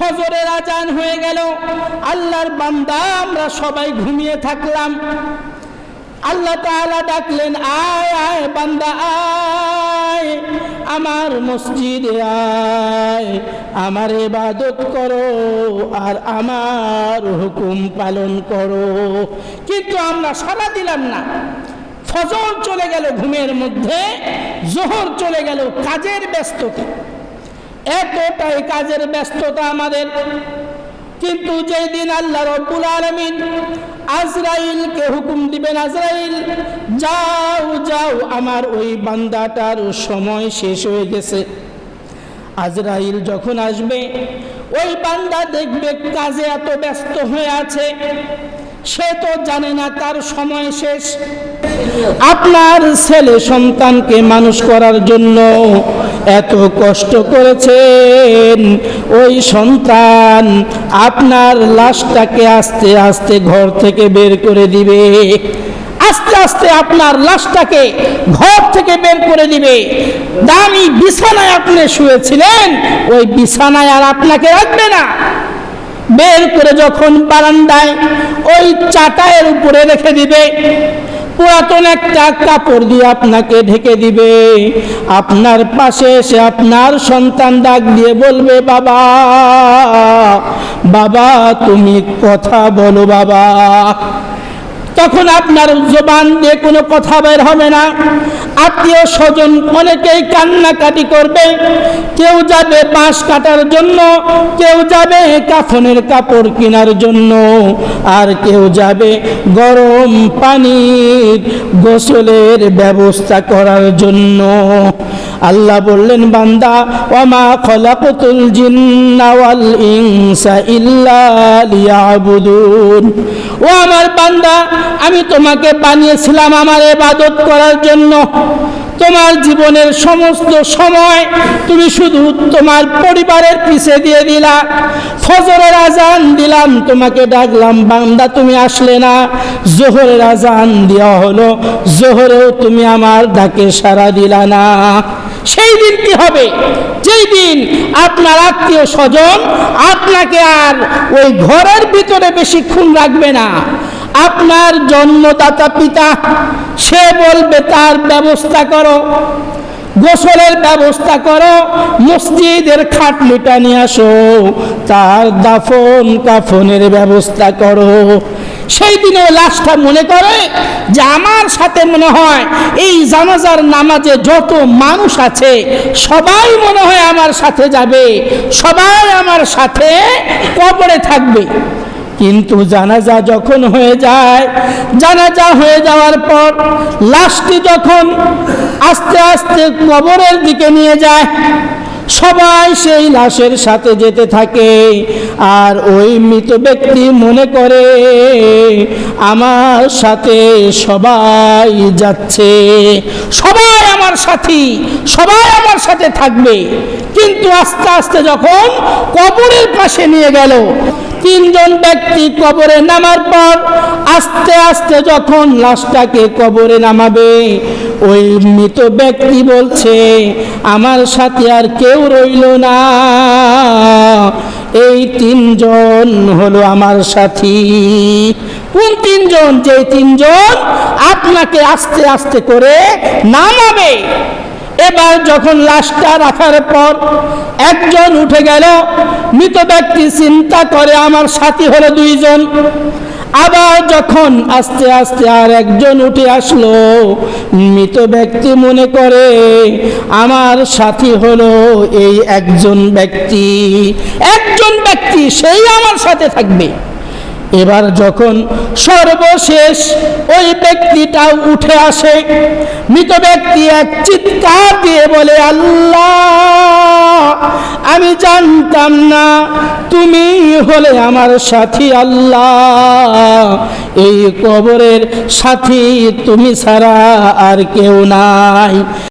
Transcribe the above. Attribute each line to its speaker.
Speaker 1: ফজরের আজান হয়ে গেল, আল্লাহর বান্দা আমরা সবাই ঘুমিয়ে থাকলাম। আল্লাহ তাআলা ডাকলেন, আয় আয় বান্দা আয়, আমার মসজিদে আয়, আমার ইবাদত করো আর আমার হুকুম পালন করো। কিন্তু আমরা সাড়া দিলাম না। ফজর চলে গেল ঘুমের মধ্যে, জোহর চলে গেল কাজের ব্যস্ততা, এতটাই কাজের ব্যস্ততা আমাদের। কিন্তু যেই দিন আল্লাহ রব্বুল আলামিন আজরাইলকে হুকুম দিবেন, আজরাইল যাও যাও, আমার ওই বান্দাটার সময় শেষ হয়ে গেছে। আজরাইল যখন আসবে, ওই বান্দা দেখবে কাজে এত ব্যস্ত হয়ে আছে, সে তো জানে না তার সময় শেষ। আপনার ছেলে সন্তানকে মানুষ করার জন্য এত কষ্ট করেছেন, ওই সন্তান আপনার লাশটাকে আস্তে আস্তে ঘর থেকে বের করে দিবে, আস্তে আস্তে আপনার লাশটাকে ঘর থেকে বের করে দিবে। দামি বিছানায় আপনি শুয়েছিলেন, ওই বিছানায় আর আপনাকে রাখবে না। বের করে যখন বারান্দায় ওই চাটাইয়ের উপরে রেখে দিবে, পুরাতন একটা কাপড় দিয়ে আপনাকে ঢেকে দিবে। আপনার পাশে এসে আপনার সন্তান ডাক দিয়ে বলবে, বাবা বাবা তুমি কথা বলো বাবা। তখন আপনার জবান দিয়ে কোনো কথা বের হবে না। আত্মীয় স্বজন অনেকেই কান্নাকাটি করবে, কেউ যাবে বাঁশ কাটার জন্য, কেউ যাবে কাফনের কাপড় কেনার জন্য, আর কেউ যাবে গরম পানির গোসলের ব্যবস্থা করার জন্য। আল্লাহ বললেন, বান্দা ওয়ামা খলাকতুল জিন্না ওয়াল ইনসা ইল্লা লিয়াবুদুন, ও আমার বান্দা আমি তোমাকে বানিয়েছিলাম আমার ইবাদত করার জন্য। তোমার জীবনের সমস্ত সময় তুমি শুধু তোমার পরিবারের পিছে দিয়ে দিলা। ফজরের আজান দিলাম, তোমাকে ডাকলাম, বান্দা তুমি আসলে না। জোহরের আজান দেওয়া হলো, জোহরেও তুমি আমার ডাকে সাড়া দিলা না। সেই দিন কি হবে? যেই দিন আপনার আত্মীয় স্বজন আপনাকে আর ওই ঘরের ভিতরে বেশিক্ষণ রাখবে না। আপনার জন্মদাতা পিতা, সে বলবে তার ব্যবস্থা করো, গোসলের ব্যবস্থা করো, মসজিদের খাটলিটা নিয়ে আসো, তার দাফন কাফনের ব্যবস্থা করো। সেই দিনে লাশটা মনে করে যে আমার সাথে মনে হয় এই জানাজার নামাজে যত মানুষ আছে সবাই মনে হয় আমার সাথে যাবে, সবাই আমার সাথে কবরে থাকবে। কিন্তু জানাজা যখন হয়ে যায়, জানাজা হয়ে যাওয়ার পর লাশটি যখন আস্তে আস্তে কবরের দিকে নিয়ে যায়, সবাই সেই লাশের সাথে যেতে থাকে। আর ওই মৃত ব্যক্তি মনে করে আমার সাথে সবাই যাচ্ছে, সবাই আমার সাথী, সবাই আমার সাথে থাকবে। কিন্তু আস্তে আস্তে যখন কবরের পাশে নিয়ে গেল, তিনজন ব্যক্তি কবরে নামার পর আস্তে আস্তে যখন লাশটাকে কবরে নামাবে, ওই মৃত ব্যক্তি বলছে আমার সাথে আর কেউ রইল না, এই তিনজন হলো আমার সাথী। কোন তিনজন? যে তিনজন আপনাকে আস্তে আস্তে করে নামাবে। এবার যখন লাশটা রাখার পর একজন উঠে গেল, মৃত ব্যক্তি চিন্তা করে আমার সাথী হলো দুইজন। আবার যখন আস্তে আস্তে আর একজন উঠে আসলো, মৃত ব্যক্তি মনে করে আমার সাথী হলো এই একজন ব্যক্তি, একজন ব্যক্তি সেই আমার সাথে থাকবে। এবার যখন সর্বশেষ ওই ব্যক্তিটাও উঠে আসে, মৃত ব্যক্তি এক চিৎকার দিয়ে বলে, আল্লাহ আমি জানতাম না তুমি হলে আমার সাথী। আল্লাহ এই কবরের সাথী তুমি ছাড়া আর কেউ নাই।